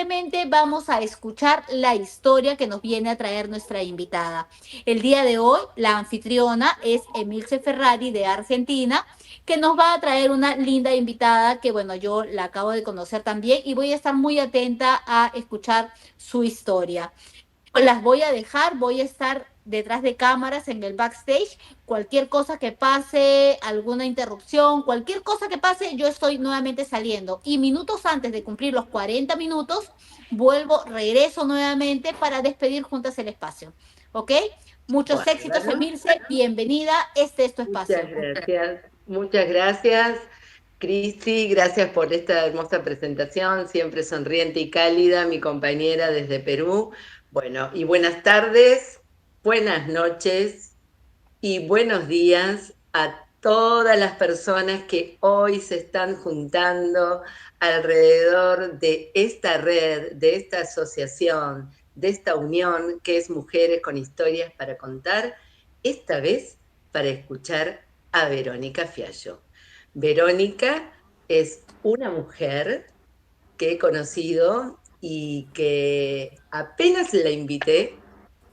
simplemente vamos a escuchar la historia que nos viene a traer nuestra invitada. El día de hoy, la anfitriona es Emilce Ferrari de Argentina, que nos va a traer una linda invitada que, bueno, yo la acabo de conocer también y voy a estar muy atenta a escuchar su historia. Las voy a dejar, voy a estar detrás de cámaras en el backstage. Cualquier cosa que pase, alguna interrupción, cualquier cosa que pase, yo estoy nuevamente saliendo. Y minutos antes de cumplir los 40 minutos, regreso nuevamente para despedir juntas el espacio. ¿Ok? Muchos éxitos, Bárbaro. Emilce. Bienvenida. Este es tu Muchas espacio. gracias. Muchas gracias, Cristi. Gracias por esta hermosa presentación, siempre sonriente y cálida, mi compañera desde Perú. Bueno, y buenas tardes, buenas noches y buenos días a todas las personas que hoy se están juntando alrededor de esta red, de esta asociación, de esta unión que es Mujeres con Historias para Contar, esta vez para escuchar a Verónica Fiallo. Verónica es una mujer que he conocido y que apenas la invité,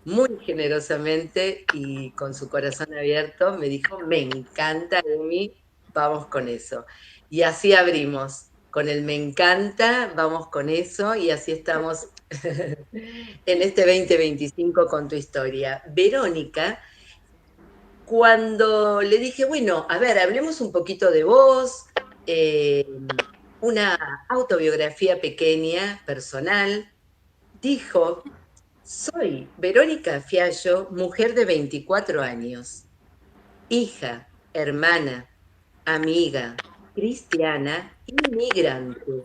muy generosamente y con su corazón abierto, me dijo, me encanta, Emi, vamos con eso. Y así abrimos, con el me encanta, vamos con eso, y así estamos en este 2025 con tu historia. Verónica, cuando le dije, bueno, a ver, hablemos un poquito de vos, eh, una autobiografía pequeña, personal, dijo, soy Verónica Fiallo, mujer de 24 años, hija, hermana, amiga, cristiana, inmigrante.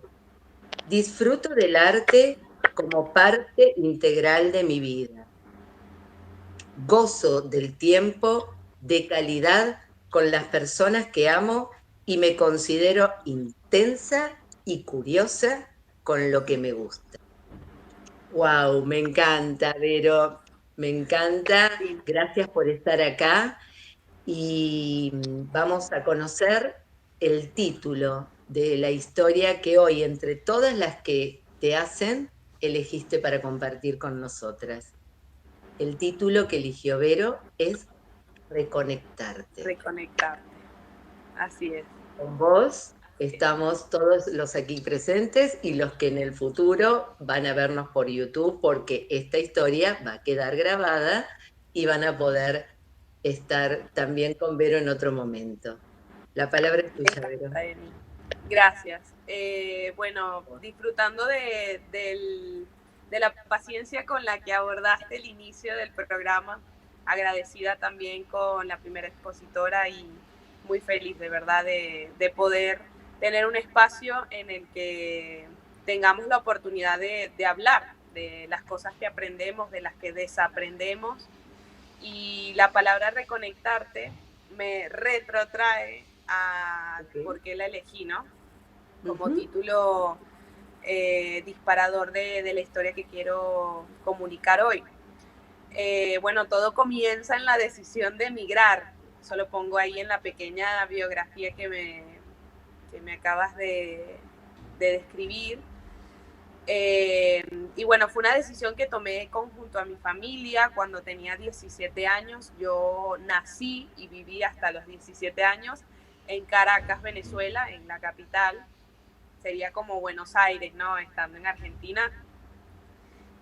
Disfruto del arte como parte integral de mi vida. Gozo del tiempo de calidad con las personas que amo y me considero intensa y curiosa con lo que me gusta. Wow, me encanta, Vero, me encanta. Gracias por estar acá y vamos a conocer el título de la historia que hoy, entre todas las que te hacen, elegiste para compartir con nosotras. El título que eligió Vero es Reconectarte. Reconectarte. Así es. Con vos estamos todos los aquí presentes y los que en el futuro van a vernos por YouTube porque esta historia va a quedar grabada y van a poder estar también con Vero en otro momento. La palabra es tuya, Vero. Gracias. Bueno, disfrutando de la paciencia con la que abordaste el inicio del programa, agradecida también con la primera expositora y muy feliz de verdad de poder tener un espacio en el que tengamos la oportunidad de hablar de las cosas que aprendemos, de las que desaprendemos. Y la palabra reconectarte me retrotrae a por qué la elegí, ¿no? Como título disparador de la historia que quiero comunicar hoy. Bueno, todo comienza en la decisión de emigrar. Eso lo pongo ahí en la pequeña biografía que me acabas de describir. Y bueno, fue una decisión que tomé conjunto a mi familia cuando tenía 17 años. Yo nací y viví hasta los 17 años en Caracas, Venezuela, en la capital. Sería como Buenos Aires, ¿no? Estando en Argentina.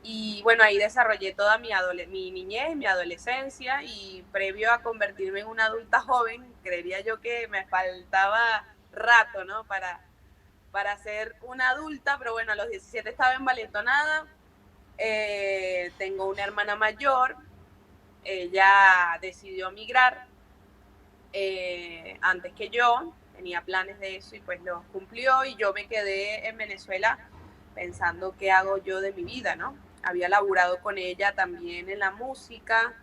Y bueno, ahí desarrollé toda mi niñez, mi adolescencia, y previo a convertirme en una adulta joven, creería yo que me faltaba rato, ¿no? Para ser una adulta, pero bueno, a los 17 estaba envalentonada. Tengo una hermana mayor, ella decidió migrar antes que yo, tenía planes de eso y pues los cumplió, y yo me quedé en Venezuela pensando qué hago yo de mi vida, ¿no? Había laburado con ella también en la música.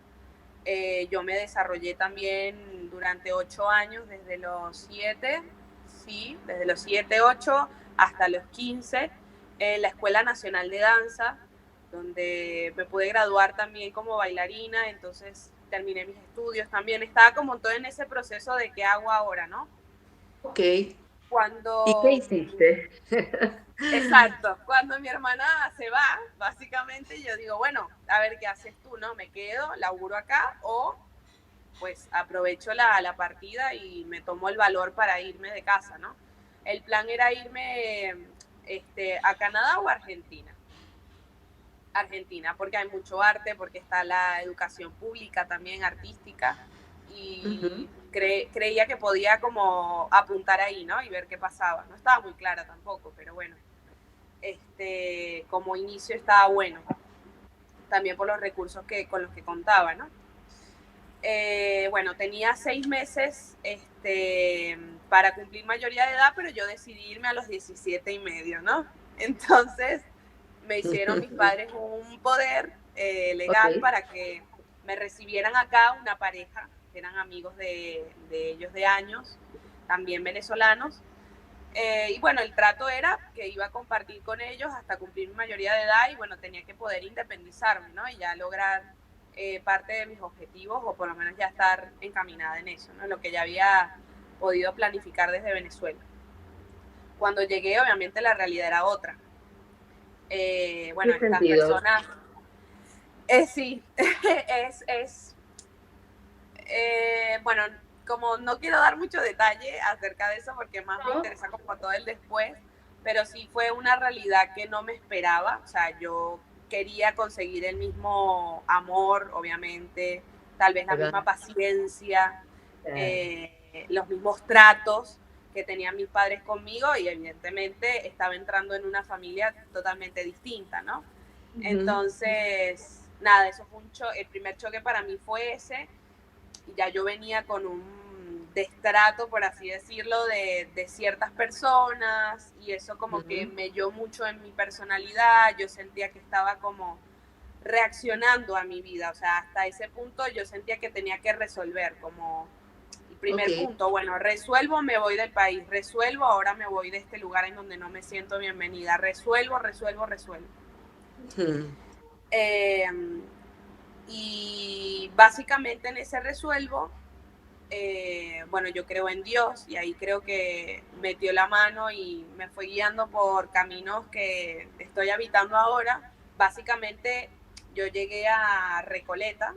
Yo me desarrollé también durante 8 años, desde los 7, sí, desde los 7, 8 hasta los 15, en la Escuela Nacional de Danza, donde me pude graduar también como bailarina. Entonces terminé mis estudios también. Estaba como todo en ese proceso de qué hago ahora, ¿no? Ok. ¿Y qué Cuando, hiciste? exacto, cuando mi hermana se va, básicamente yo digo, bueno, a ver qué haces tú, ¿no? Me quedo, laburo acá o pues aprovecho la partida y me tomo el valor para irme de casa, ¿no? El plan era irme a Canadá o Argentina. Argentina, porque hay mucho arte, porque está la educación pública también artística Ujú. y creía que podía como apuntar ahí, ¿no? Y ver qué pasaba. No estaba muy clara tampoco, pero bueno, como inicio estaba bueno, también por los recursos con los que contaba, ¿no? Bueno, tenía 6 meses para cumplir mayoría de edad, pero yo decidí irme a los 17 y medio, ¿no? Entonces me hicieron mis padres un poder legal Ok. para que me recibieran acá una pareja, que eran amigos de ellos de años, también venezolanos. Y bueno, el trato era que iba a compartir con ellos hasta cumplir mi mayoría de edad y bueno, tenía que poder independizarme, ¿no? Y ya lograr parte de mis objetivos o por lo menos ya estar encaminada en eso, ¿no? Lo que ya había podido planificar desde Venezuela. Cuando llegué, obviamente la realidad era otra. Bueno, ¿Qué estas sentido? personas, sí, es bueno, como no quiero dar mucho detalle acerca de eso porque más me No. interesa como todo el después, pero sí fue una realidad que no me esperaba, o sea, yo quería conseguir el mismo amor, obviamente, tal vez la Ahí va. misma paciencia, Claro. los mismos tratos que tenían mis padres conmigo y evidentemente estaba entrando en una familia totalmente distinta, ¿no? Ujú. Entonces, nada, eso fue el primer choque para mí fue ese, y ya yo venía con un destrato, por así decirlo, de ciertas personas y eso como que Ujú. me dio mucho en mi personalidad, yo sentía que estaba como reaccionando a mi vida, o sea, hasta ese punto yo sentía que tenía que resolver, como el Ok. primer punto, bueno, resuelvo, me voy del país, resuelvo, ahora me voy de este lugar en donde no me siento bienvenida, resuelvo. Ujú. Eh, y básicamente en ese resuelvo bueno, yo creo en Dios y ahí creo que metió la mano y me fue guiando por caminos que estoy habitando ahora. Básicamente yo llegué a Recoleta,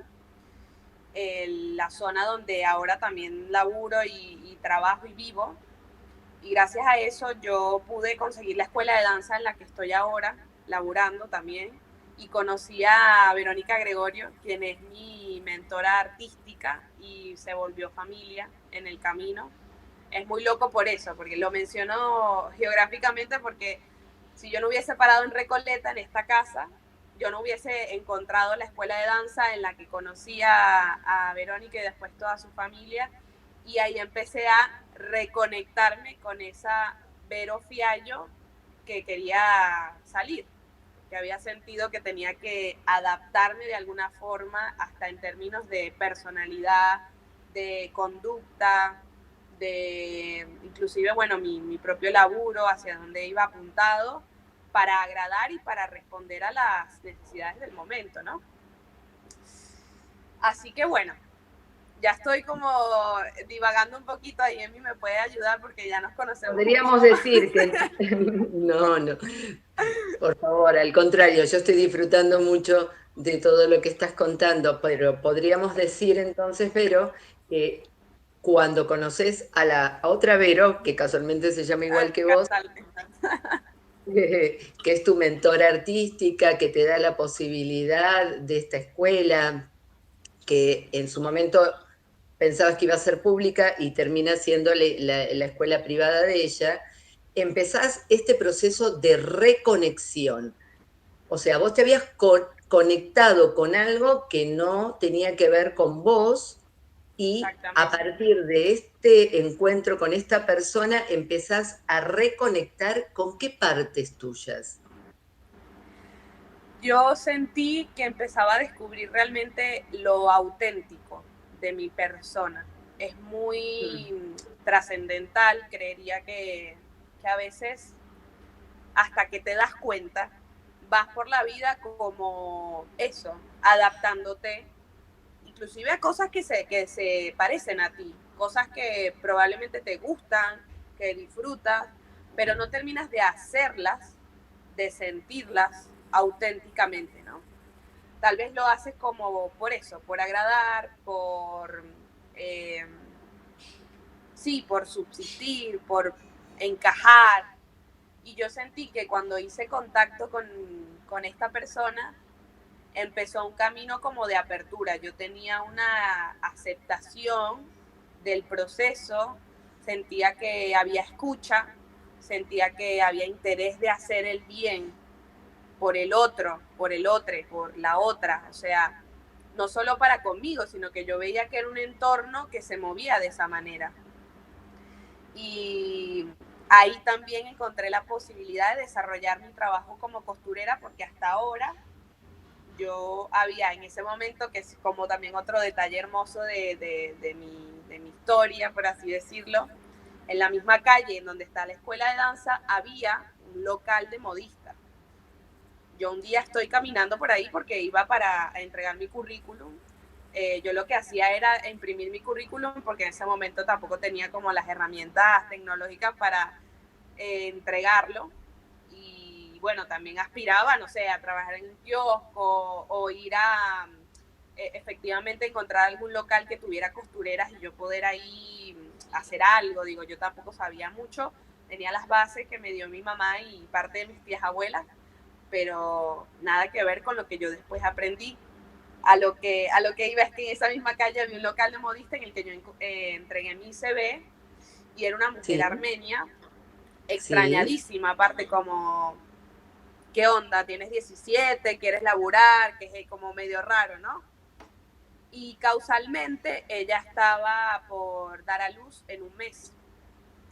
la zona donde ahora también laburo y trabajo y vivo. Y gracias a eso yo pude conseguir la escuela de danza en la que estoy ahora, laburando también. Y conocí a Verónica Gregorio, quien es mi mentora artística y se volvió familia en el camino. Es muy loco por eso, porque lo menciono geográficamente porque si yo no hubiese parado en Recoleta, en esta casa, yo no hubiese encontrado la escuela de danza en la que conocí a Verónica y después toda su familia. Y ahí empecé a reconectarme con esa Vero Fiallo que quería salir, que había sentido que tenía que adaptarme de alguna forma, hasta en términos de personalidad, de conducta, de inclusive, bueno, mi propio laburo, hacia donde iba apuntado, para agradar y para responder a las necesidades del momento, ¿no? Así que bueno, ya estoy como divagando un poquito ahí, Emi me puede ayudar porque ya nos conocemos un Podríamos poco más. decir que no, no, por favor, al contrario, yo estoy disfrutando mucho de todo lo que estás contando, pero podríamos decir entonces, Vero, que cuando conoces a la a otra Vero, que casualmente se llama igual que vos, que es tu mentora artística, que te da la posibilidad de esta escuela, que en su momento pensabas que iba a ser pública y termina siendo la escuela privada de ella, empezás este proceso de reconexión. O sea, vos te habías conectado con algo que no tenía que ver con vos y a Exactamente. partir de este encuentro con esta persona empezás a reconectar con qué partes tuyas. Yo sentí que empezaba a descubrir realmente lo auténtico de mi persona. Es Mm. muy trascendental, creería que a veces hasta que te das cuenta, vas por la vida como eso, adaptándote, inclusive a cosas que se parecen a ti, cosas que probablemente te gustan, que disfrutas, pero no terminas de hacerlas, de sentirlas auténticamente, ¿no? Tal vez lo haces como por eso, por agradar, sí, por subsistir, por encajar. Y yo sentí que cuando hice contacto con esta persona, empezó un camino como de apertura. Yo tenía una aceptación del proceso, sentía que había escucha, sentía que había interés de hacer el bien por el otro, por el otro, por la otra. O sea, no solo para conmigo, sino que yo veía que era un entorno que se movía de esa manera. Y ahí también encontré la posibilidad de desarrollar mi trabajo como costurera, porque hasta ahora yo había en ese momento, que es como también otro detalle hermoso de mi historia, por así decirlo, en la misma calle en donde está la escuela de danza había un local de modistas. Yo un día estoy caminando por ahí porque iba para entregar mi currículum. Yo lo que hacía era imprimir mi currículum porque en ese momento tampoco tenía como las herramientas tecnológicas para entregarlo. Y bueno, también aspiraba, no sé, a trabajar en un kiosco o ir a efectivamente encontrar algún local que tuviera costureras y yo poder ahí hacer algo. Digo, yo tampoco sabía mucho, tenía las bases que me dio mi mamá y parte de mis tías abuelas, pero nada que ver con lo que yo después aprendí. A lo que iba es que en esa misma calle había un local de modista en el que yo entregué mi CV y era una mujer armenia, extrañadísima, aparte como, ¿qué onda? Tienes 17, quieres laburar, que es como medio raro, ¿no? Y causalmente ella estaba por dar a luz en un mes.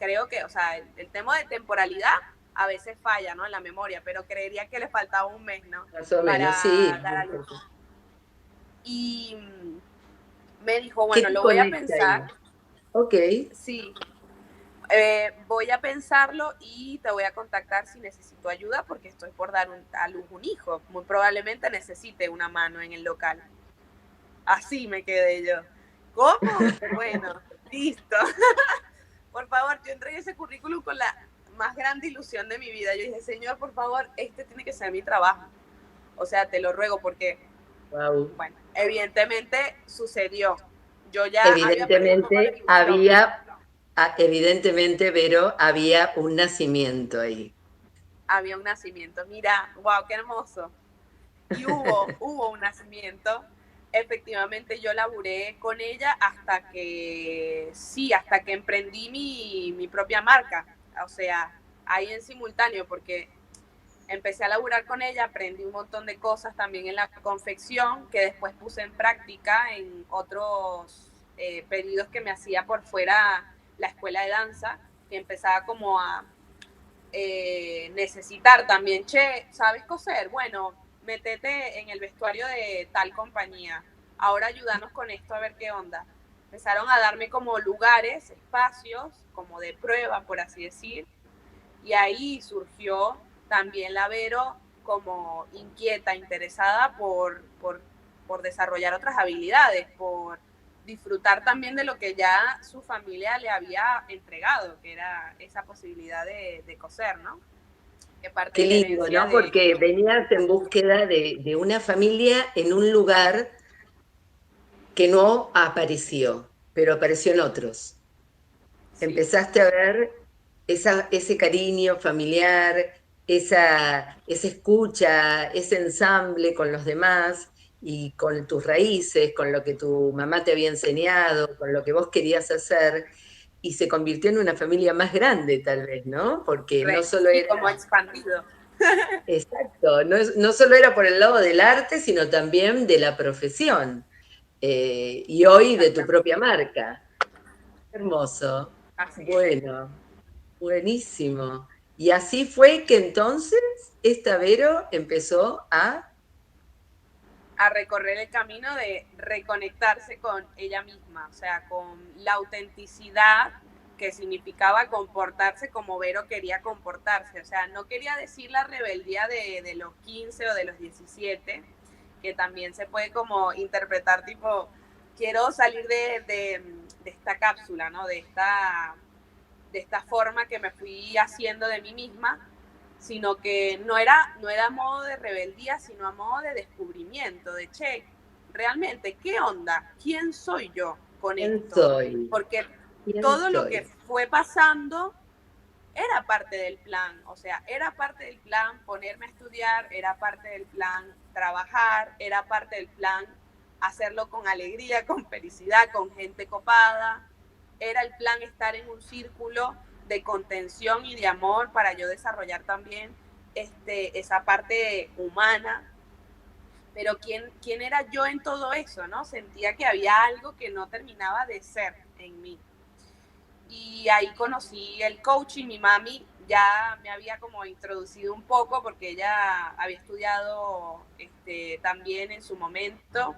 Creo que, o sea, el tema de temporalidad a veces falla, ¿no? En la memoria, pero creería que le faltaba un mes, ¿no? Más o menos, Para sí. dar a luz. Y me dijo, ¿Qué bueno, te lo voy a conecta ahí? pensar. Ok. Sí, voy a pensarlo y te voy a contactar si necesito ayuda porque estoy por dar a luz un hijo. Muy probablemente necesite una mano en el local. Así me quedé yo. ¿Cómo? Bueno, listo. Por favor, yo entregué ese currículum con la más grande ilusión de mi vida. Yo dije, Señor, por favor, este tiene que ser mi trabajo. O sea, te lo ruego porque, Wow. bueno, evidentemente sucedió. Yo ya había perdido un poco la Evidentemente ilusión. evidentemente, Vero, había un nacimiento ahí. Había un nacimiento. Mira, wow, qué hermoso. Y hubo un nacimiento. Efectivamente yo laburé con ella hasta que emprendí mi propia marca. O sea, ahí en simultáneo, porque empecé a laburar con ella, aprendí un montón de cosas también en la confección, que después puse en práctica en otros pedidos que me hacía por fuera la escuela de danza, que empezaba como a necesitar también, che, ¿sabes coser? Bueno, métete en el vestuario de tal compañía, ahora ayúdanos con esto a ver qué onda. Empezaron a darme como lugares, espacios, como de prueba, por así decir, y ahí surgió también la Vero como inquieta, interesada por desarrollar otras habilidades, por disfrutar también de lo que ya su familia le había entregado, que era esa posibilidad de coser, ¿no? Que parte Qué de la lindo, herencia ¿no? de... Porque venías en búsqueda de una familia en un lugar que no apareció, pero apareció en otros. Sí, Empezaste a ver ese cariño familiar, esa escucha, ese ensamble con los demás y con tus raíces, con lo que tu mamá te había enseñado, con lo que vos querías hacer, y se convirtió en una familia más grande tal vez, ¿no? Porque no solo sí, era, como expandido. exacto, no solo era por el lado del arte, sino también de la profesión, y hoy de tu Exactamente. propia marca. Hermoso. Así es. Bueno, buenísimo. Y así fue que entonces esta Vero empezó A recorrer el camino de reconectarse con ella misma, o sea, con la autenticidad que significaba comportarse como Vero quería comportarse. O sea, no quería decir la rebeldía de los 15 o de los 17, que también se puede como interpretar tipo, quiero salir de esta cápsula, ¿no? De esta esta forma que me fui haciendo de mí misma, sino que no era a modo de rebeldía, sino a modo de descubrimiento, de che, realmente, ¿qué onda? ¿Quién soy yo con ¿Quién esto? soy? Porque ¿Quién todo lo que soy? fue pasando era parte del plan, o sea, era parte del plan ponerme a estudiar, era parte del plan trabajar, era parte del plan hacerlo con alegría, con felicidad, con gente copada, era el plan estar en un círculo de contención y de amor para yo desarrollar también esa parte humana. Pero ¿quién era yo en todo eso, no? Sentía que había algo que no terminaba de ser en mí. Y ahí conocí el coaching. Mi mami ya me había como introducido un poco porque ella había estudiado también en su momento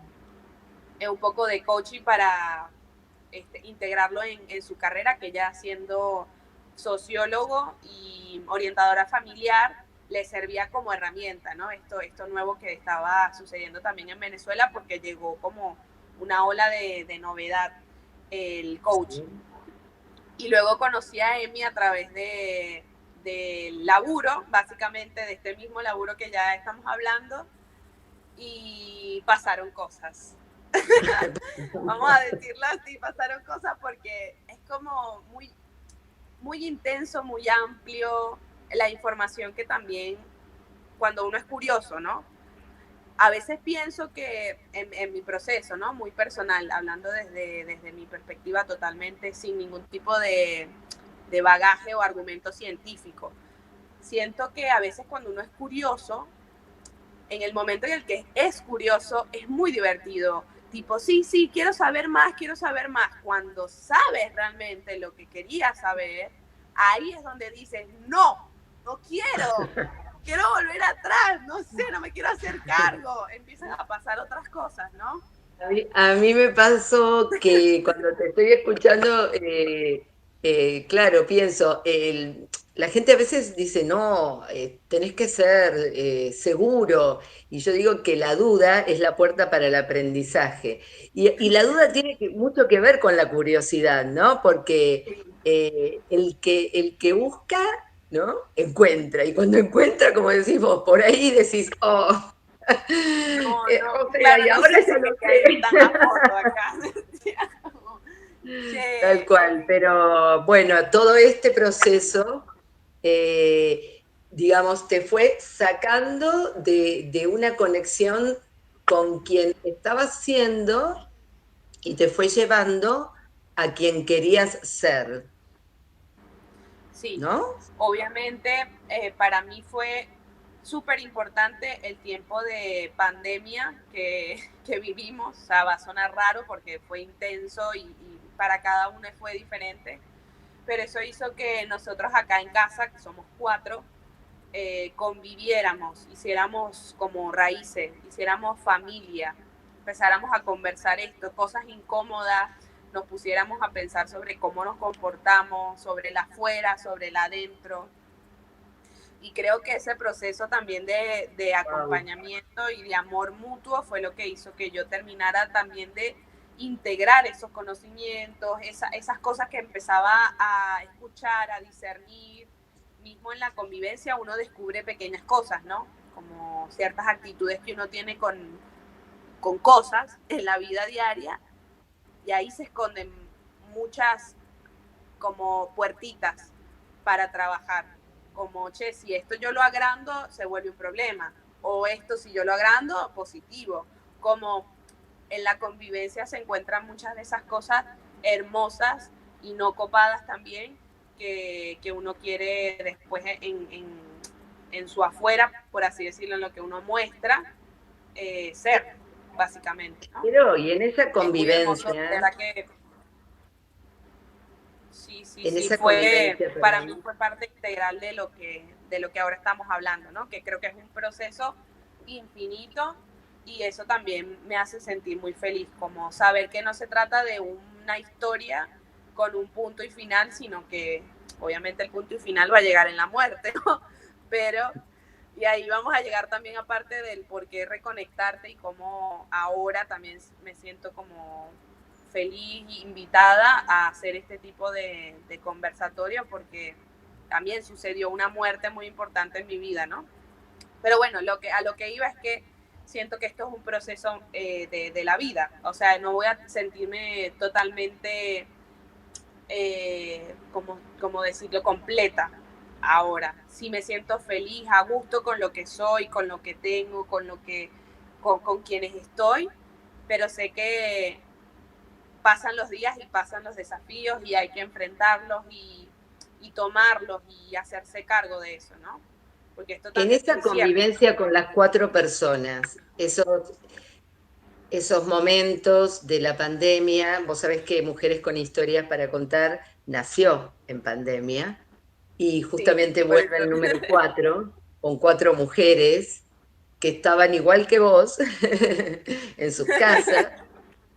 un poco de coaching para integrarlo en su carrera, que ella siendo sociólogo y orientadora familiar le servía como herramienta, ¿no? Esto nuevo que estaba sucediendo también en Venezuela porque llegó como una ola de novedad, el coaching. Y luego conocí a Emi a través del laburo, básicamente de este mismo laburo que ya estamos hablando, y pasaron cosas. Vamos a decirlo así, pasaron cosas porque es como muy intenso, muy amplio, la información que también, cuando uno es curioso, ¿no? A veces pienso que en mi proceso, ¿no? Muy personal, hablando desde mi perspectiva totalmente, sin ningún tipo de bagaje o argumento científico. Siento que a veces cuando uno es curioso, en el momento en el que es curioso, es muy divertido. Tipo, sí, quiero saber más. Cuando sabes realmente lo que querías saber, ahí es donde dices, no quiero volver atrás, no sé, no me quiero hacer cargo. Empiezan a pasar otras cosas, ¿no? A mí me pasó que cuando te estoy escuchando, claro, pienso, la gente a veces dice, no, tenés que ser seguro, y yo digo que la duda es la puerta para el aprendizaje. Y la duda tiene mucho que ver con la curiosidad, ¿no? Porque el que busca, ¿no? Encuentra, y cuando encuentra, como decís vos, por ahí decís, oh. No, O sea, claro, y no ahora sé ya si lo me cae sé. tan a fondo acá. Tal Che, cual, pero bueno, todo este proceso, digamos, te fue sacando de una conexión con quien estabas siendo y te fue llevando a quien querías ser, sí, ¿no? obviamente para mí fue súper importante el tiempo de pandemia que vivimos. O sea, va a sonar raro porque fue intenso y para cada uno fue diferente, pero eso hizo que nosotros acá en casa, que somos 4, conviviéramos, hiciéramos como raíces, hiciéramos familia, empezáramos a conversar esto, cosas incómodas, nos pusiéramos a pensar sobre cómo nos comportamos, sobre el afuera, sobre el adentro. Y creo que ese proceso también de Wow. acompañamiento y de amor mutuo fue lo que hizo que yo terminara también de integrar esos conocimientos, esas cosas que empezaba a escuchar, a discernir. Mismo en la convivencia uno descubre pequeñas cosas, ¿no? Como ciertas actitudes que uno tiene con cosas en la vida diaria, y ahí se esconden muchas como puertitas para trabajar. Como, che, si esto yo lo agrando, se vuelve un problema. O esto, si yo lo agrando, positivo. Como en la convivencia se encuentran muchas de esas cosas hermosas y no copadas también que uno quiere después en su afuera, por así decirlo, en lo que uno muestra, ser, básicamente, ¿no? Pero, y en esa Es muy hermoso, de convivencia, verdad que en sí, esa convivencia, para mí perdón. fue parte integral de lo que ahora estamos hablando, ¿no? Que creo que es un proceso infinito, y eso también me hace sentir muy feliz, como saber que no se trata de una historia con un punto y final, sino que obviamente el punto y final va a llegar en la muerte, ¿no? Pero, y ahí vamos a llegar también a parte del por qué reconectarte y cómo ahora también me siento como feliz y invitada a hacer este tipo de conversatorio, porque también sucedió una muerte muy importante en mi vida, ¿no? Pero bueno, a lo que iba es que siento que esto es un proceso de la vida. O sea, no voy a sentirme totalmente, como decirlo, completa ahora. Sí me siento feliz, a gusto con lo que soy, con lo que tengo, con quienes estoy, pero sé que pasan los días y pasan los desafíos y hay que enfrentarlos y tomarlos y hacerse cargo de eso, ¿no? Porque esto En también es esa incierto. convivencia con las 4 personas, esos momentos de la pandemia, vos sabés que Mujeres con Historias para Contar nació en pandemia y Sí, justamente por vuelve eso. el número 4 con 4 mujeres que estaban igual que vos en sus casas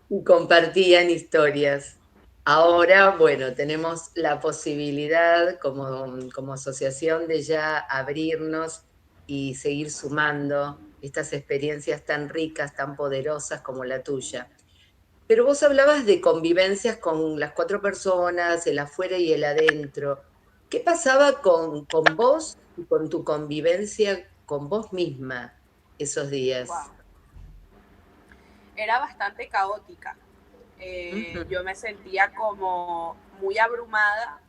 y compartían historias. Ahora, bueno, tenemos la posibilidad como asociación de ya abrirnos y seguir sumando estas experiencias tan ricas, tan poderosas como la tuya. Pero vos hablabas de convivencias con las 4 personas, el afuera y el adentro. ¿Qué pasaba con vos y con tu convivencia con vos misma esos días? Wow. Era bastante caótica. Ujú. Yo me sentía como muy abrumada,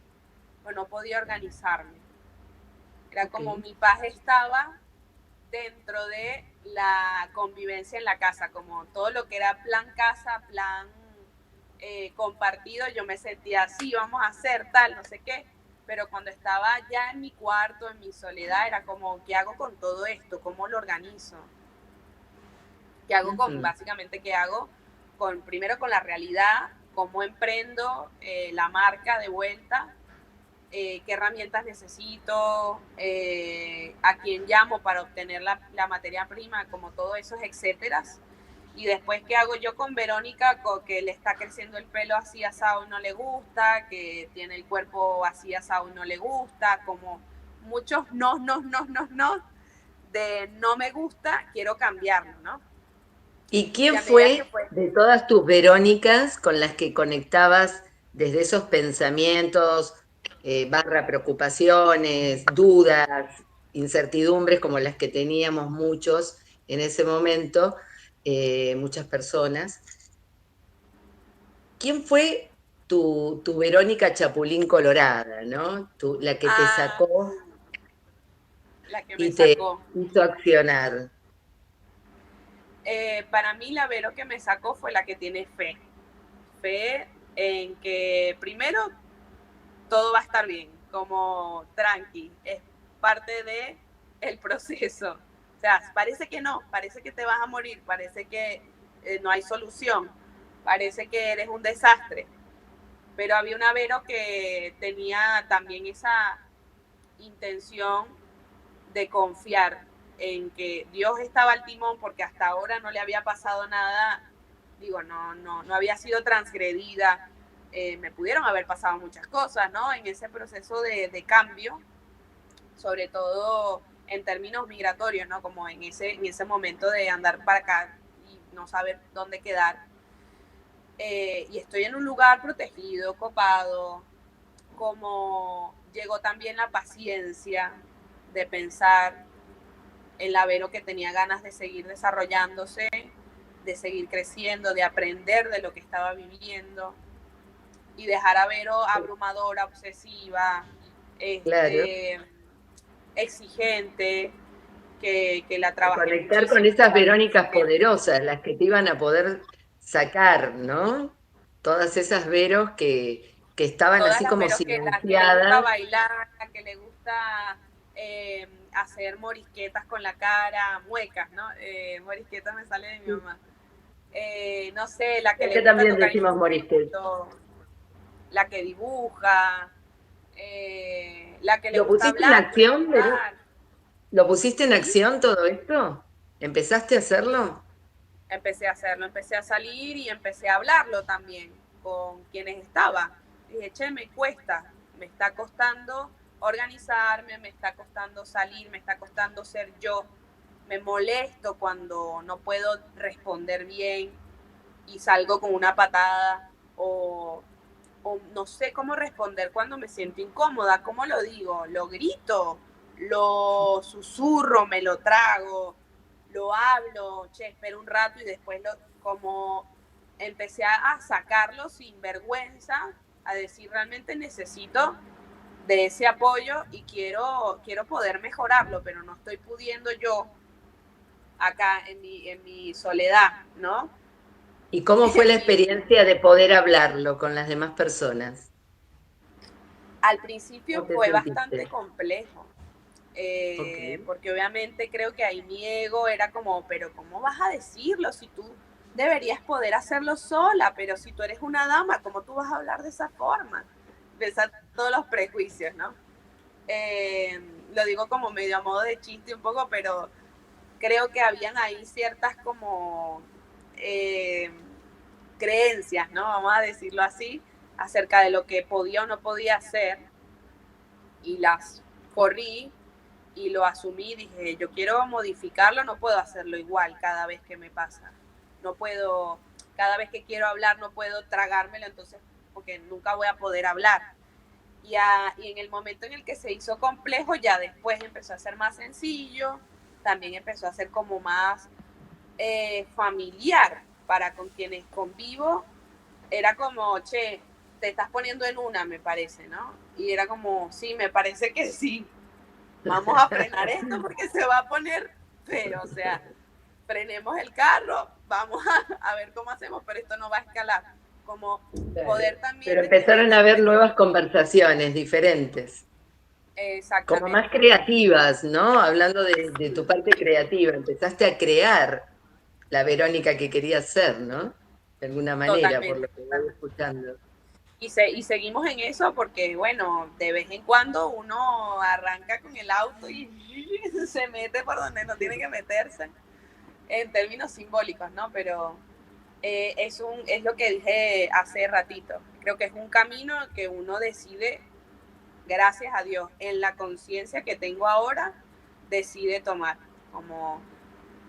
pues no podía organizarme. Era Ok. como mi paz estaba dentro de la convivencia en la casa, como todo lo que era plan casa, plan compartido, yo me sentía así, vamos a hacer tal, no sé qué, pero cuando estaba ya en mi cuarto, en mi soledad, era como, ¿qué hago con todo esto? ¿Cómo lo organizo? ¿Qué hago Ujú. básicamente, qué hago primero con la realidad, cómo emprendo la marca de vuelta, qué herramientas necesito, a quién llamo para obtener la materia prima, como todo esos etcétera. Y después, ¿qué hago yo con Verónica, que le está creciendo el pelo así asado y no le gusta, que tiene el cuerpo así asado y no le gusta, como muchos no, de no me gusta, quiero cambiarlo, ¿no? ¿Y Y quién a medida que fue fue, de todas tus Verónicas con las que conectabas desde esos pensamientos, barra preocupaciones, dudas, incertidumbres como las que teníamos muchos en ese momento, muchas personas? ¿Quién fue tu Verónica Chapulín Colorada, ¿no? La que te ah, sacó la que me y te sacó. hizo accionar? Para mí la Vero que me sacó fue la que tiene fe. Fe en que primero todo va a estar bien, como tranqui, es parte de el proceso. O sea, parece que no, parece que te vas a morir, parece que no hay solución, parece que eres un desastre. Pero había una Vero que tenía también esa intención de confiar en que Dios estaba al timón, porque hasta ahora no le había pasado nada, digo, no había sido transgredida, me pudieron haber pasado muchas cosas, ¿no? En ese proceso de cambio, sobre todo en términos migratorios, ¿no? Como en ese momento de andar para acá y no saber dónde quedar. Y estoy en un lugar protegido, copado, como llegó también la paciencia de pensar en la Vero que tenía ganas de seguir desarrollándose, de seguir creciendo, de aprender de lo que estaba viviendo y dejar a Vero abrumadora, obsesiva, Claro. exigente, que la trabajé Conectar con muchísimo en esas esa Verónicas adolescencia. poderosas, las que te iban a poder sacar, ¿no? Todas esas Veros que estaban Todas así las como Veros la que le gusta silenciadas. bailar, la que le gusta hacer morisquetas con la cara, muecas, ¿no? Morisquetas me sale de mi mamá. No sé, la que le Acá gusta también tocar decimos morisquetas. instrumentos, la que dibuja, la que le ¿Lo gusta pusiste en hablar, acción, Vero? preguntar, ¿Lo pusiste en ¿sí? acción todo esto? ¿Empezaste a Sí, hacerlo? empecé a hacerlo, empecé a salir y empecé a hablarlo también con quienes estaba. Dije, che, me cuesta, me está costando organizarme, me está costando salir, me está costando ser yo, me molesto cuando no puedo responder bien y salgo con una patada. o, o no sé cómo responder cuando me siento incómoda. ¿Cómo lo digo? ¿Lo grito? ¿Lo susurro? ¿Me lo trago? ¿Lo hablo? Che, espero un rato y después como empecé a sacarlo sin vergüenza, a decir realmente necesito de ese apoyo y quiero poder mejorarlo, pero no estoy pudiendo yo acá en mi soledad, ¿no? ¿Y cómo fue la experiencia de poder hablarlo con las demás personas? Al ¿Cómo principio te fue bastante sentiste? complejo, Ok. porque obviamente creo que ahí mi ego era como, pero ¿cómo vas a decirlo si tú deberías poder hacerlo sola? Pero si tú eres una dama, ¿cómo tú vas a hablar de esa forma? Pensar todos los prejuicios, ¿no? Lo digo como medio a modo de chiste un poco, pero creo que habían ahí ciertas como creencias, ¿no? Vamos a decirlo así, acerca de lo que podía o no podía hacer y las corrí y lo asumí, dije, yo quiero modificarlo, no puedo hacerlo igual cada vez que me pasa. No puedo, cada vez que quiero hablar, no puedo tragármelo, entonces, porque nunca voy a poder hablar. Y en el momento en el que se hizo complejo, ya después empezó a ser más sencillo, también empezó a ser como más familiar para con quienes convivo. Era como, che, te estás poniendo en una, me parece, ¿no? Y era como, sí, me parece que sí. Vamos a frenar esto porque se va a poner feo, o sea, frenemos el carro, vamos a ver cómo hacemos, pero esto no va a escalar. Como Claro. poder también Pero entender empezaron a haber nuevas conversaciones diferentes, como más exactamente, creativas, ¿no? Hablando de tu parte creativa, empezaste a crear la Verónica que querías ser, ¿no? De alguna manera, por totalmente, lo que voy totalmente. escuchando. Y seguimos en eso porque, bueno, de vez en cuando uno arranca con el auto y se mete por donde no tiene que meterse, en términos simbólicos, ¿no? Pero es lo que dije hace ratito. Creo que es un camino que uno decide, gracias a Dios, en la conciencia que tengo ahora, decide tomar. Como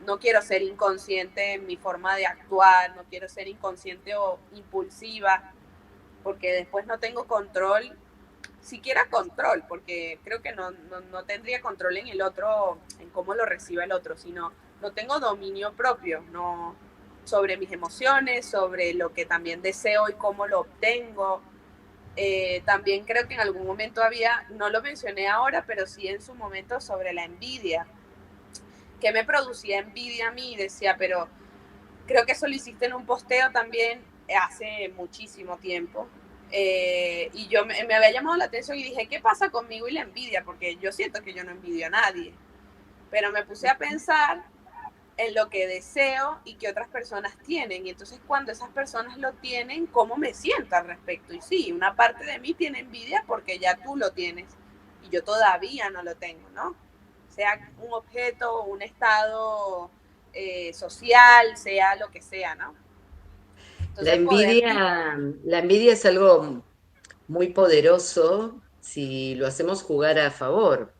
no quiero ser inconsciente en mi forma de actuar, no quiero ser inconsciente o impulsiva, porque después no tengo control, siquiera control, porque creo que no tendría control en el otro, en cómo lo reciba el otro, sino no tengo dominio propio, no sobre mis emociones, sobre lo que también deseo y cómo lo obtengo. También creo que en algún momento había, no lo mencioné ahora, pero sí en su momento sobre la envidia, que me producía envidia a mí, decía, pero creo que eso lo hiciste en un posteo también hace muchísimo tiempo. Y yo me había llamado la atención y dije, ¿qué pasa conmigo y la envidia? Porque yo siento que yo no envidio a nadie. Pero me puse a pensar en lo que deseo y que otras personas tienen. Y entonces cuando esas personas lo tienen, ¿cómo me siento al respecto? Y sí, una parte de mí tiene envidia porque ya tú lo tienes y yo todavía no lo tengo, ¿no? Sea un objeto, un estado social, sea lo que sea, ¿no? La Entonces poder... envidia, la envidia es algo muy poderoso si lo hacemos jugar a favor,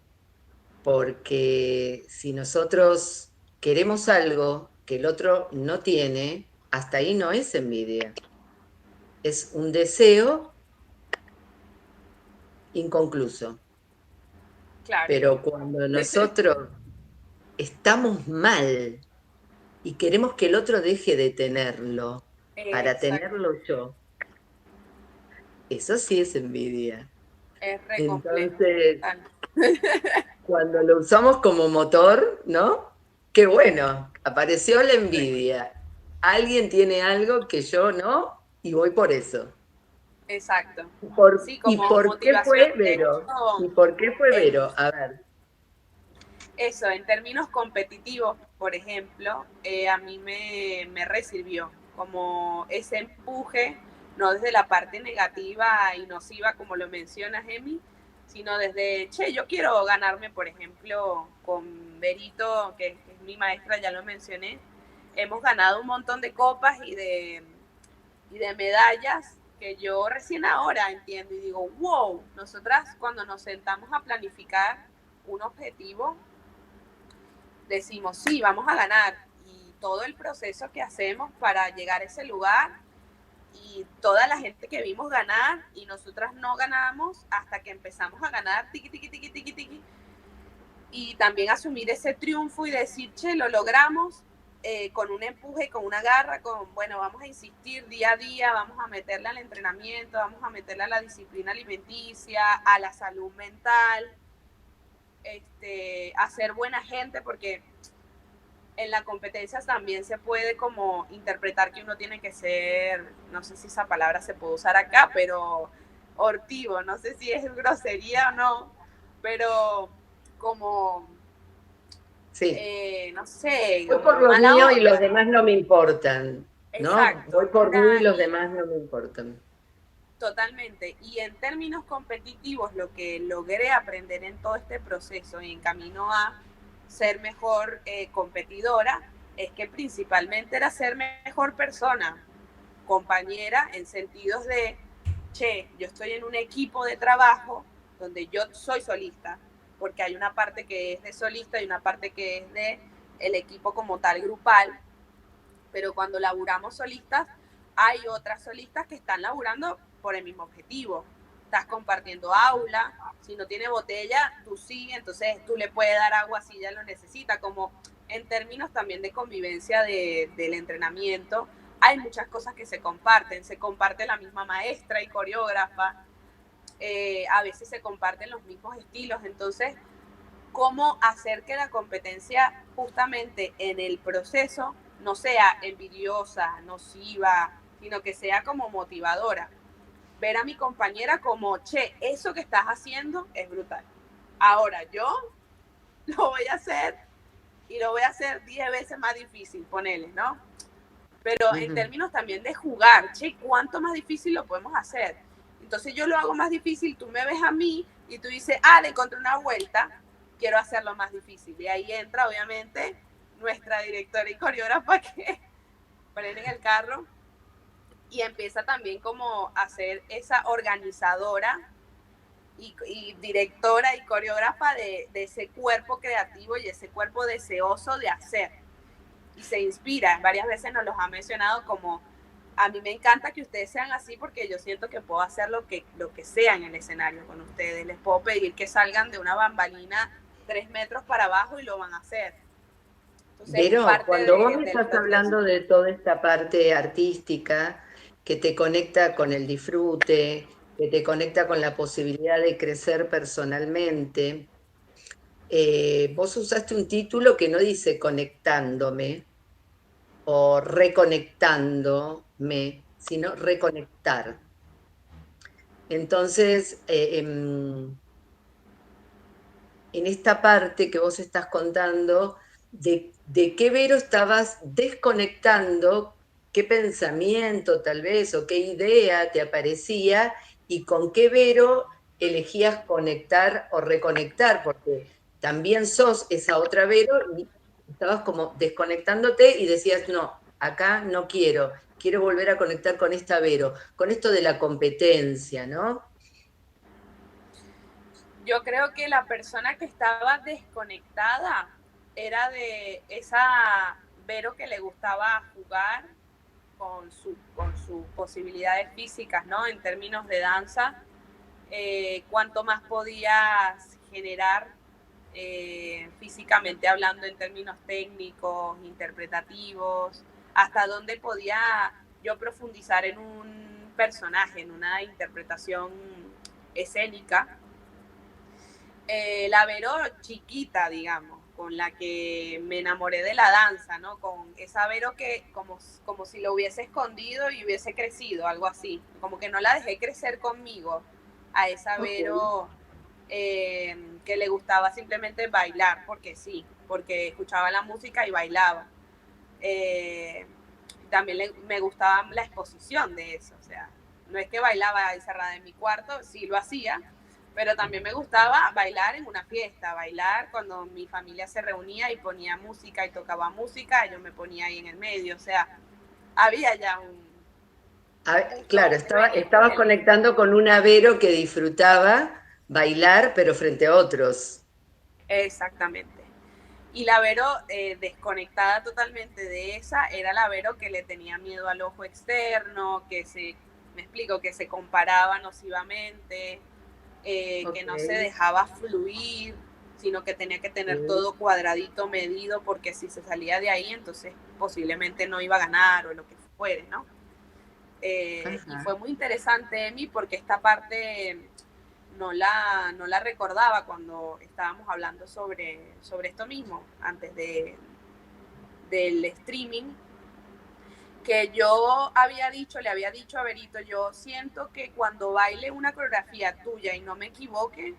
porque si nosotros queremos algo que el otro no tiene, hasta ahí no es envidia, es un deseo inconcluso. Claro. Pero cuando nosotros estamos mal y queremos que el otro deje de tenerlo para Exacto. tenerlo yo, eso sí es envidia. Es re complejo. Entonces, Total. cuando lo usamos como motor, ¿no? Qué bueno, apareció la envidia. Alguien tiene algo que yo no y voy por eso. Exacto. Sí, ¿Y como por qué motivación. fue De Vero? hecho, ¿Y por qué fue en, Vero? A ver. eso, en términos competitivos, por ejemplo, a mí me resirvió como ese empuje, no desde la parte negativa y nociva, como lo mencionas, Emi, sino desde, che, yo quiero ganarme, por ejemplo, con Berito, que es mi maestra, ya lo mencioné, hemos ganado un montón de copas y de medallas que yo recién ahora entiendo y digo, wow, nosotras cuando nos sentamos a planificar un objetivo, decimos, sí, vamos a ganar. Y todo el proceso que hacemos para llegar a ese lugar y toda la gente que vimos ganar y nosotras no ganábamos hasta que empezamos a ganar, tiqui, tiqui, tiqui, tiqui, tiqui. Y también asumir ese triunfo y decir, che, lo logramos, con un empuje, con una garra, con, bueno, vamos a insistir día a día, vamos a meterle al entrenamiento, vamos a meterle a la disciplina alimenticia, a la salud mental, a ser buena gente, porque en la competencia también se puede como interpretar que uno tiene que ser, no sé si esa palabra se puede usar acá, pero hortivo, no sé si es grosería o no, pero como, sí. no sé, Voy por los míos y los demás no me importan, ¿no? Exacto. Voy por mí y los demás no me importan. Totalmente. Y en términos competitivos, lo que logré aprender en todo este proceso y en camino a ser mejor competidora, es que principalmente era ser mejor persona, compañera, en sentidos de, che, yo estoy en un equipo de trabajo donde yo soy solista, porque hay una parte que es de solista y una parte que es de el equipo como tal grupal, pero cuando laburamos solistas, hay otras solistas que están laburando por el mismo objetivo. Estás compartiendo aula, si no tiene botella, tú sí, entonces tú le puedes dar agua si ella lo necesita, como en términos también de convivencia del entrenamiento, hay muchas cosas que se comparte la misma maestra y coreógrafa, a veces se comparten los mismos estilos, entonces, ¿cómo hacer que la competencia justamente en el proceso no sea envidiosa, nociva, sino que sea como motivadora? Ver a mi compañera como, che, eso que estás haciendo es brutal. Ahora yo lo voy a hacer y lo voy a hacer 10 veces más difícil, ponele, ¿no? Pero en términos también de jugar, che, ¿cuánto más difícil lo podemos hacer? Entonces yo lo hago más difícil, tú me ves a mí y tú dices, le encontré una vuelta, quiero hacerlo más difícil. Y ahí entra, obviamente, nuestra directora y coreógrafa que ponen en el carro y empieza también como a ser esa organizadora y directora y coreógrafa de ese cuerpo creativo y ese cuerpo deseoso de hacer. Y se inspira, varias veces nos los ha mencionado como, a mí me encanta que ustedes sean así porque yo siento que puedo hacer lo que sea en el escenario con ustedes. Les puedo pedir que salgan de una bambalina 3 metros para abajo y lo van a hacer. Entonces, pero cuando vos me estás hablando de toda esta parte artística que te conecta con el disfrute, que te conecta con la posibilidad de crecer personalmente, vos usaste un título que no dice conectándome o reconectándome, sino reconectar. Entonces, en esta parte que vos estás contando, de qué Vero estabas desconectando, qué pensamiento tal vez o qué idea te aparecía y con qué Vero elegías conectar o reconectar, porque también sos esa otra Vero y estabas como desconectándote y decías, no, acá no quiero, quiero volver a conectar con esta Vero, con esto de la competencia, ¿no? Yo creo que la persona que estaba desconectada era de esa Vero que le gustaba jugar con sus posibilidades físicas, ¿no? En términos de danza, cuánto más podías generar físicamente hablando en términos técnicos, interpretativos, hasta dónde podía yo profundizar en un personaje, en una interpretación escénica. La Vero chiquita, digamos, con la que me enamoré de la danza, ¿no? Con esa Vero que como si lo hubiese escondido y hubiese crecido, algo así. Como que no la dejé crecer conmigo a esa Vero que le gustaba simplemente bailar, porque sí, porque escuchaba la música y bailaba. También me gustaba la exposición de eso, o sea, no es que bailaba encerrada en mi cuarto, sí lo hacía, pero también me gustaba bailar en una fiesta, bailar cuando mi familia se reunía y ponía música y tocaba música, yo me ponía ahí en el medio, o sea, había ya claro, estabas conectando con una Vero que disfrutaba bailar, pero frente a otros. Exactamente. Y la Vero, desconectada totalmente de esa, era la Vero que le tenía miedo al ojo externo, me explico, que se comparaba nocivamente, que no se dejaba fluir, sino que tenía que tener todo cuadradito, medido, porque si se salía de ahí, entonces posiblemente no iba a ganar o lo que fuere, ¿no? Y fue muy interesante, Emi, porque esta parte no la recordaba cuando estábamos hablando sobre esto mismo, antes del streaming, que yo le había dicho a Berito, yo siento que cuando baile una coreografía tuya y no me equivoque,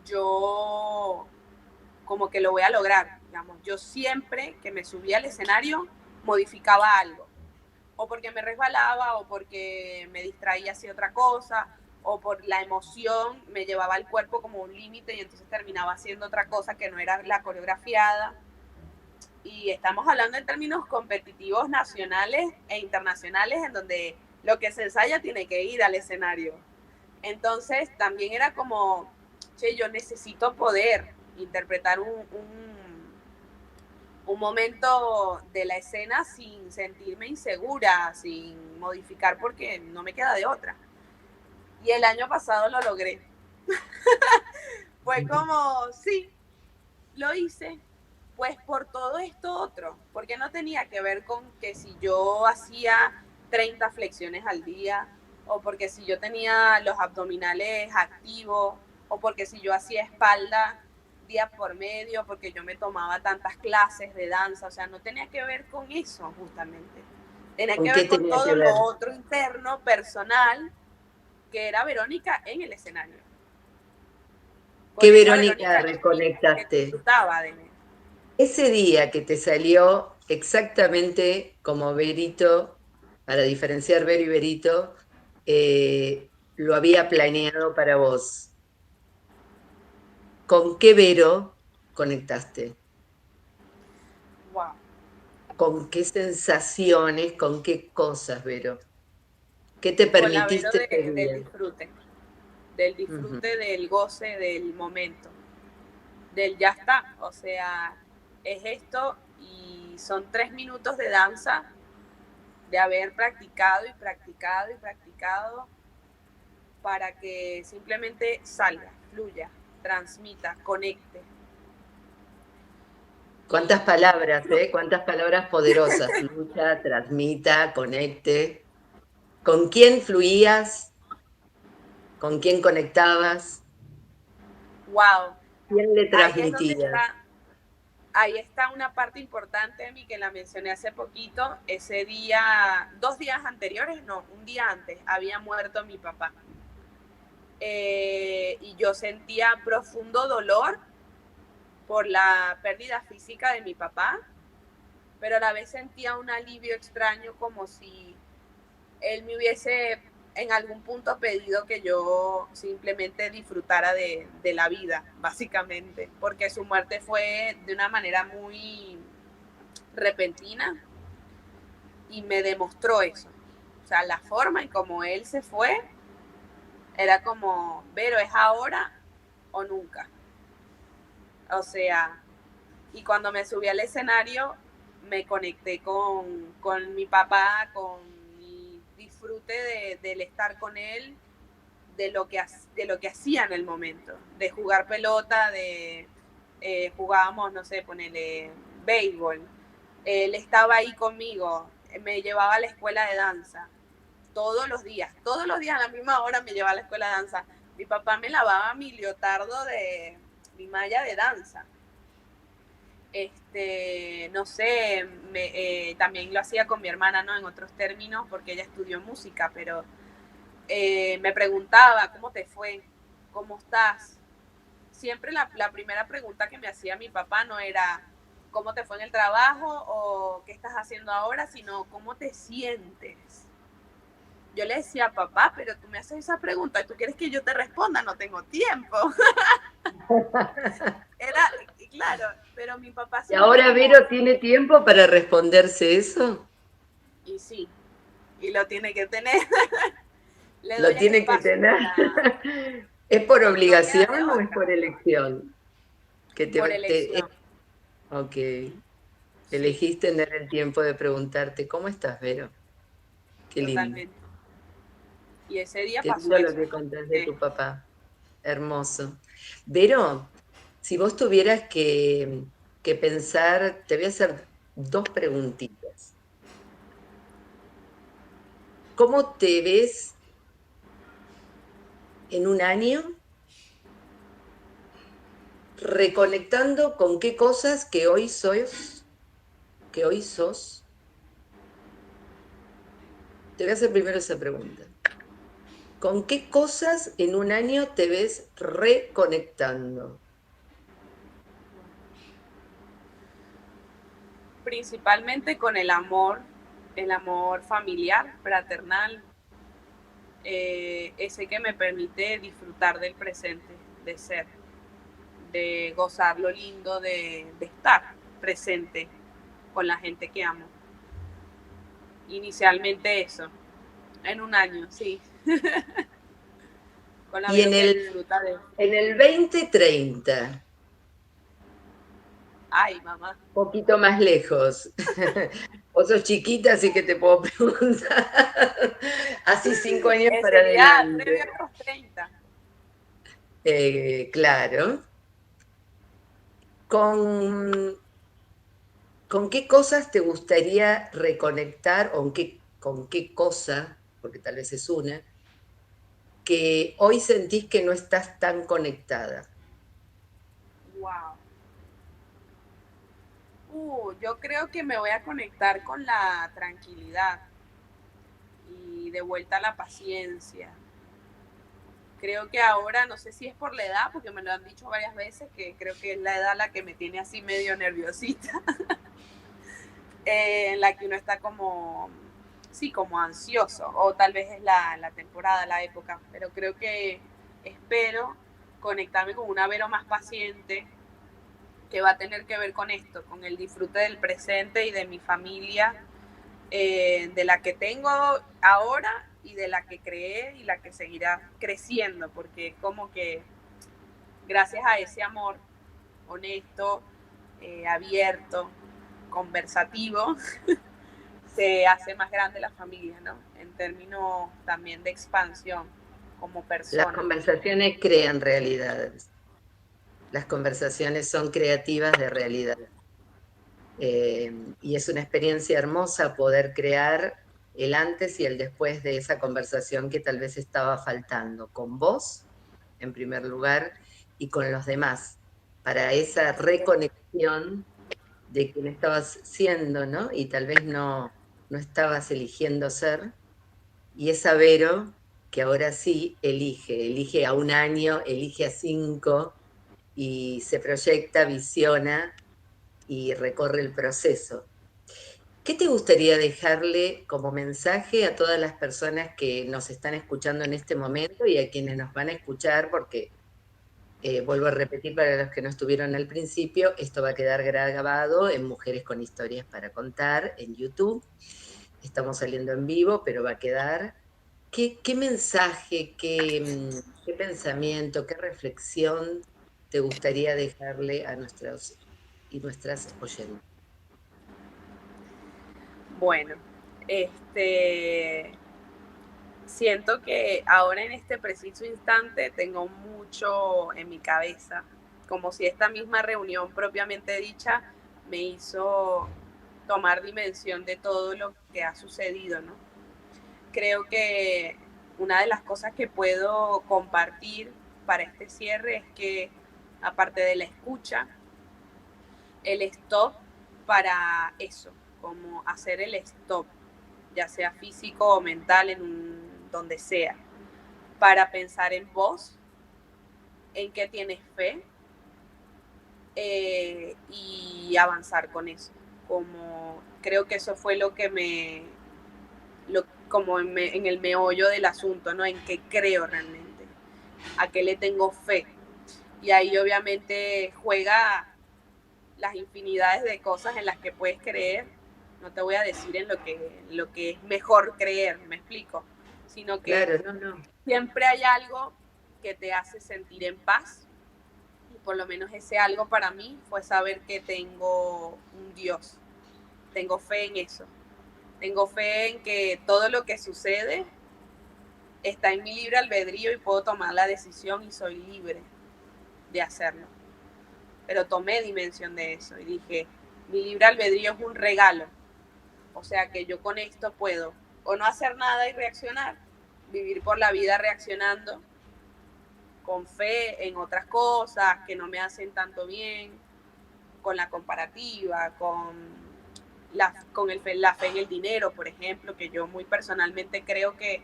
yo como que lo voy a lograr, digamos. Yo siempre que me subía al escenario modificaba algo, o porque me resbalaba, o porque me distraía hacia otra cosa, o por la emoción me llevaba el cuerpo como un límite y entonces terminaba haciendo otra cosa que no era la coreografiada. Y estamos hablando en términos competitivos nacionales e internacionales, en donde lo que se ensaya tiene que ir al escenario. Entonces también era como, che, yo necesito poder interpretar un momento de la escena sin sentirme insegura, sin modificar, porque no me queda de otra. Y el año pasado lo logré. Fue como, sí, lo hice, pues por todo esto otro, porque no tenía que ver con que si yo hacía 30 flexiones al día, o porque si yo tenía los abdominales activos, o porque si yo hacía espalda día por medio, porque yo me tomaba tantas clases de danza, o sea, no tenía que ver con eso justamente. Tenía que ver con todo lo otro interno, personal, que era Verónica en el escenario. ¿Qué Verónica reconectaste? Que disfrutaba de mí. Ese día que te salió exactamente como Berito, para diferenciar Vero y Berito, lo había planeado para vos. ¿Con qué Vero conectaste? Wow. ¿Con qué sensaciones, con qué cosas, Vero? ¿Qué te permitiste? Con la Vero del disfrute, del goce, del momento, del ya está, o sea, es esto y son 3 minutos de danza, de haber practicado y practicado y practicado para que simplemente salga, fluya, transmita, conecte. ¿Cuántas palabras, cuántas palabras poderosas? Fluya, transmita, conecte. ¿Con quién fluías? ¿Con quién conectabas? Wow. ¿Quién le transmitías? Ahí está una parte importante de mí que la mencioné hace poquito. Ese día, 2 días anteriores, no, un día antes, había muerto mi papá. Y yo sentía profundo dolor por la pérdida física de mi papá, pero a la vez sentía un alivio extraño, como si él me hubiese en algún punto pedido que yo simplemente disfrutara de la vida, básicamente, porque su muerte fue de una manera muy repentina y me demostró eso. O sea, la forma en cómo él se fue era como, Vero, ¿es ahora o nunca? O sea, y cuando me subí al escenario me conecté con mi papá, con mi disfrute del estar con él, de lo que hacía en el momento, de jugar pelota, jugábamos, no sé, ponele béisbol. Él estaba ahí conmigo, me llevaba a la escuela de danza todos los días a la misma hora me llevaba a la escuela de danza. Mi papá me lavaba mi leotardo mi malla de danza. No sé, también lo hacía con mi hermana, ¿no? En otros términos, porque ella estudió música, pero me preguntaba, ¿cómo te fue? ¿Cómo estás? Siempre la primera pregunta que me hacía mi papá no era ¿cómo te fue en el trabajo o qué estás haciendo ahora? Sino ¿cómo te sientes? Yo le decía, papá, pero tú me haces esa pregunta y tú quieres que yo te responda, no tengo tiempo. Claro, pero mi papá... ¿Y ahora Vero tiene tiempo para responderse eso? Y sí, y lo tiene que tener. Lo tiene que tener. ¿Es por obligación o es por elección? Por elección. Ok. Sí, Elegiste tener el tiempo de preguntarte, ¿cómo estás, Vero? Qué lindo. totalmente. Y ese día Qué pasó lindo lo eso, que ¿no? contás de tu papá. Hermoso. Vero, si vos tuvieras que pensar, te voy a hacer dos preguntitas. ¿Cómo te ves en un año reconectando con qué cosas que hoy sos? Te voy a hacer primero esa pregunta. ¿Con qué cosas en un año te ves reconectando? Principalmente con el amor familiar, fraternal, ese que me permite disfrutar del presente, de ser, de gozar lo lindo de estar presente con la gente que amo. Inicialmente eso, en un año, sí, con la Y Vero que disfruta de... en el 2030, Ay, mamá. poquito más lejos. Vos sos chiquita, así que te puedo preguntar. Así 5 años para Sería previo adelante. a los 30. Claro. ¿Con, con qué cosas te gustaría reconectar o con qué cosa, porque tal vez es una, que hoy sentís que no estás tan conectada? Wow. Yo creo que me voy a conectar con la tranquilidad y de vuelta a la paciencia. Creo que ahora, no sé si es por la edad, porque me lo han dicho varias veces, que creo que es la edad la que me tiene así medio nerviosita, en la que uno está como, sí, como ansioso, o tal vez es la temporada, la época, pero creo que espero conectarme con una Vero más paciente, que va a tener que ver con esto, con el disfrute del presente y de mi familia, de la que tengo ahora y de la que creé y la que seguirá creciendo, porque como que gracias a ese amor honesto, abierto, conversativo, se hace más grande la familia, ¿no? En términos también de expansión como Las persona. conversaciones crean realidades. Las conversaciones son creativas de realidad. Y es una experiencia hermosa poder crear el antes y el después de esa conversación que tal vez estaba faltando con vos, en primer lugar, y con los demás, para esa Así es. reconexión de quien estabas siendo, ¿no? Y tal vez no estabas eligiendo ser, y esa Vero que ahora sí elige a un año, elige a 5, y se proyecta, visiona y recorre el proceso. ¿Qué te gustaría dejarle como mensaje a todas las personas que nos están escuchando en este momento y a quienes nos van a escuchar? Porque, vuelvo a repetir para los que no estuvieron al principio, esto va a quedar grabado en Mujeres con Historias para Contar en YouTube. Estamos saliendo en vivo, pero va a quedar. ¿Qué mensaje, qué pensamiento, qué reflexión te gustaría dejarle a nuestros y nuestras oyentes? Bueno, este, siento que ahora en este preciso instante tengo mucho en mi cabeza, como si esta misma reunión propiamente dicha me hizo tomar dimensión de todo lo que ha sucedido, ¿no? Creo que una de las cosas que puedo compartir para este cierre es que, aparte de la escucha, el stop para eso, como hacer el stop, ya sea físico o mental, donde sea, para pensar en vos, en qué tienes fe, y avanzar con eso. Como creo que eso fue lo que como en el meollo del asunto, ¿no? En qué creo realmente, a qué le tengo fe. Y ahí obviamente juega las infinidades de cosas en las que puedes creer. No te voy a decir en lo que es mejor creer, me explico, sino que Claro, no, no. siempre hay algo que te hace sentir en paz por lo menos ese algo para mí fue saber que tengo un Dios. Tengo fe en eso. Tengo fe en que todo lo que sucede está en mi libre albedrío y puedo tomar la decisión y soy libre de hacerlo. Pero tomé dimensión de eso y dije, mi libre albedrío es un regalo. O sea que yo con esto puedo o no hacer nada y reaccionar, vivir por la vida reaccionando con fe en otras cosas que no me hacen tanto bien, con la comparativa, con la fe en el dinero, por ejemplo, que yo muy personalmente creo que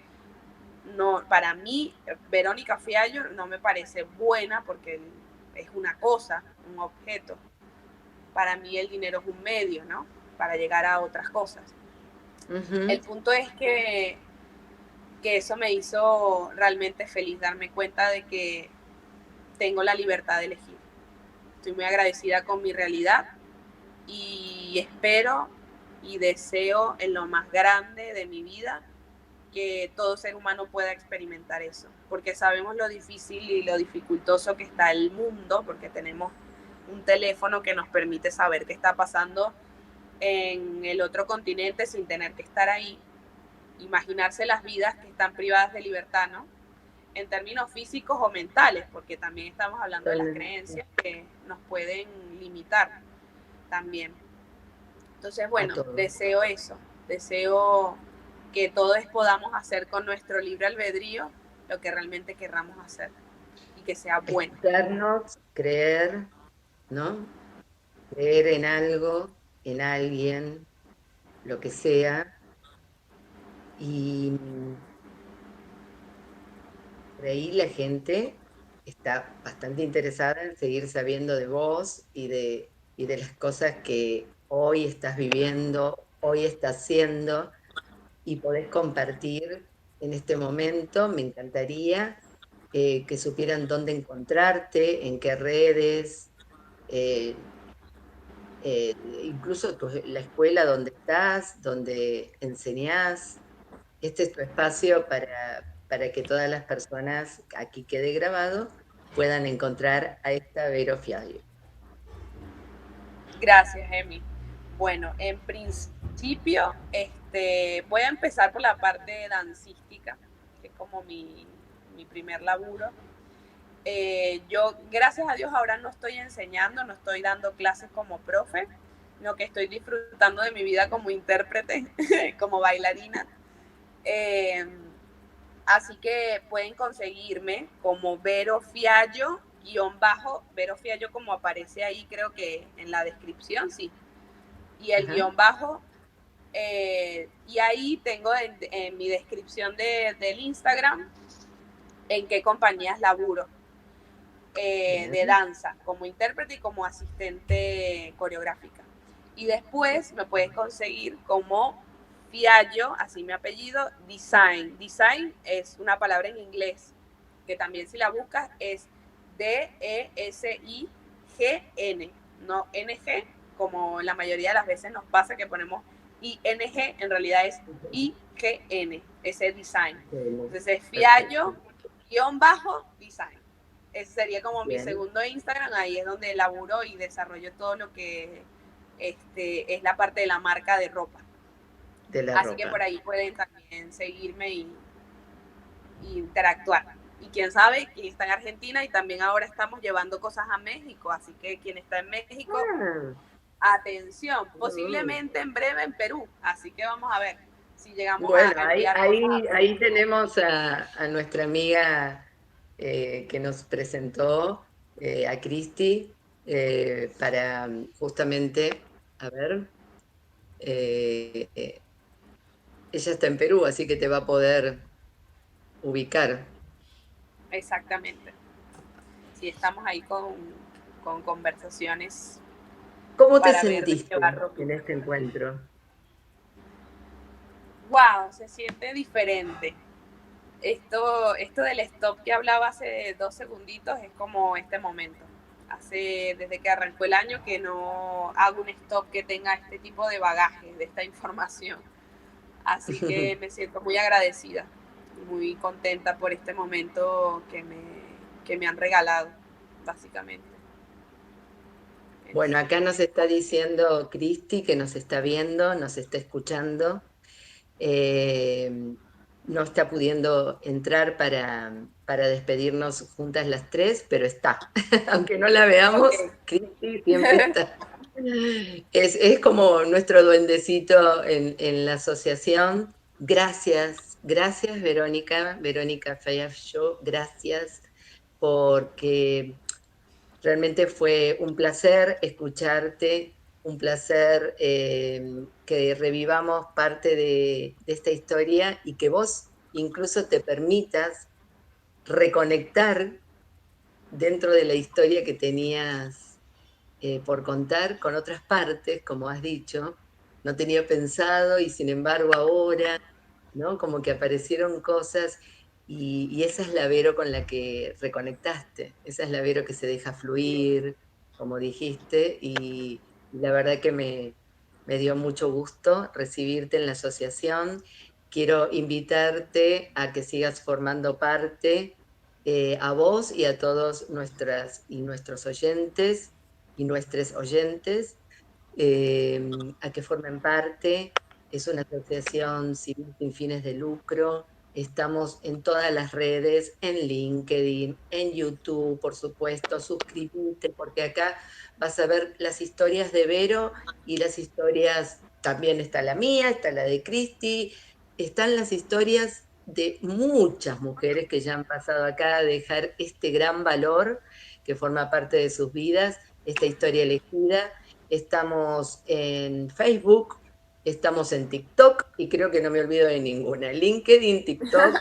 no, para mí, Verónica Fiallo no me parece buena porque es una cosa, un objeto. Para mí el dinero es un medio, ¿no? Para llegar a otras cosas. El punto es que eso me hizo realmente feliz, darme cuenta de que tengo la libertad de elegir. Estoy muy agradecida con mi realidad y espero y deseo en lo más grande de mi vida que todo ser humano pueda experimentar eso, porque sabemos lo difícil y lo dificultoso que está el mundo, porque tenemos un teléfono que nos permite saber qué está pasando en el otro continente sin tener que estar ahí. Imaginarse las vidas que están privadas de libertad, ¿no? En términos físicos o mentales, porque también estamos hablando de las creencias que nos pueden limitar también. Entonces, bueno, deseo eso, deseo que todos podamos hacer con nuestro libre albedrío lo que realmente querramos hacer y que sea bueno. Escucharnos, creer, ¿no? Creer en algo, en alguien, lo que sea, y por ahí la gente está bastante interesada en seguir sabiendo de vos y de las cosas que hoy estás viviendo, hoy estás haciendo, y podés compartir en este momento. Me encantaría que supieran dónde encontrarte, en qué redes, incluso la escuela donde estás, donde enseñás. Este es tu espacio para que todas las personas, aquí quede grabado, puedan encontrar a esta Vero Fiallo. Gracias, Emi. Bueno, en principio, voy a empezar por la parte dancística, que es como mi primer laburo. Yo, gracias a Dios, ahora no estoy enseñando, no estoy dando clases como profe, sino que estoy disfrutando de mi vida como intérprete, como bailarina. Así que pueden conseguirme como Vero Fiallo, Vero Fiallo como aparece ahí, creo que en la descripción, sí. Y el guión bajo, y ahí tengo en mi descripción del Instagram en qué compañías laburo de danza, como intérprete y como asistente coreográfica. Y después me puedes conseguir como Fiallo, así mi apellido, Design. Design es una palabra en inglés, que también si la buscas es D-E-S-I-G-N, no N-G, como la mayoría de las veces nos pasa que ponemos I-N-G, en realidad es I-G-N, ese Design. Entonces es Fiallo_Design. Ese sería como mi segundo Instagram, ahí es donde laburo y desarrollo todo lo que es la parte de la marca de ropa. Así que por ahí pueden también seguirme y interactuar. Y quién sabe, quien está en Argentina, y también ahora estamos llevando cosas a México, así que quien está en México, atención, posiblemente en breve en Perú, así que vamos a ver si llegamos a enviar ahí tenemos a nuestra amiga que nos presentó, a Cristi, para justamente, a ver, ella está en Perú, así que te va a poder ubicar. Exactamente. Sí, estamos ahí con conversaciones. ¿Cómo te sentiste en este encuentro? Wow, se siente diferente. Esto del stop que hablaba hace 2 segunditos es como este momento. Desde que arrancó el año que no hago un stop que tenga este tipo de bagaje, de esta información. Así que me siento muy agradecida, muy contenta por este momento que me han regalado, básicamente. Bueno, acá nos está diciendo Cristi que nos está viendo, nos está escuchando. No está pudiendo entrar para despedirnos juntas las tres, pero está. Aunque no la veamos, Ok. Cristi siempre está. Es como nuestro duendecito en la asociación. Gracias, gracias Verónica Fayaf Show, gracias porque realmente fue un placer escucharte, un placer que revivamos parte de esta historia y que vos incluso te permitas reconectar dentro de la historia que tenías por contar con otras partes, como has dicho. No tenía pensado y sin embargo ahora, ¿no? Como que aparecieron cosas y esa es la Vero con la que reconectaste, esa es la Vero que se deja fluir, como dijiste, y la verdad que me dio mucho gusto recibirte en la asociación. Quiero invitarte a que sigas formando parte, a vos y a todos nuestras y nuestros oyentes y nuestros oyentes, a que formen parte. Es una asociación civil sin fines de lucro. Estamos en todas las redes, en LinkedIn, en YouTube, por supuesto. Suscríbete, porque acá vas a ver las historias de Vero y las historias, también está la mía, está la de Cristi, están las historias de muchas mujeres que ya han pasado acá a dejar este gran valor que forma parte de sus vidas, esta historia elegida. Estamos en Facebook, estamos en TikTok y creo que no me olvido de ninguna. LinkedIn, TikTok,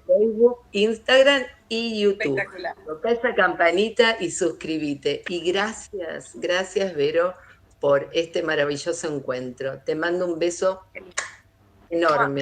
Facebook, Instagram y YouTube. Espectacular. Toca esa campanita y suscríbete. Y gracias, gracias Vero por este maravilloso encuentro. Te mando un beso enorme.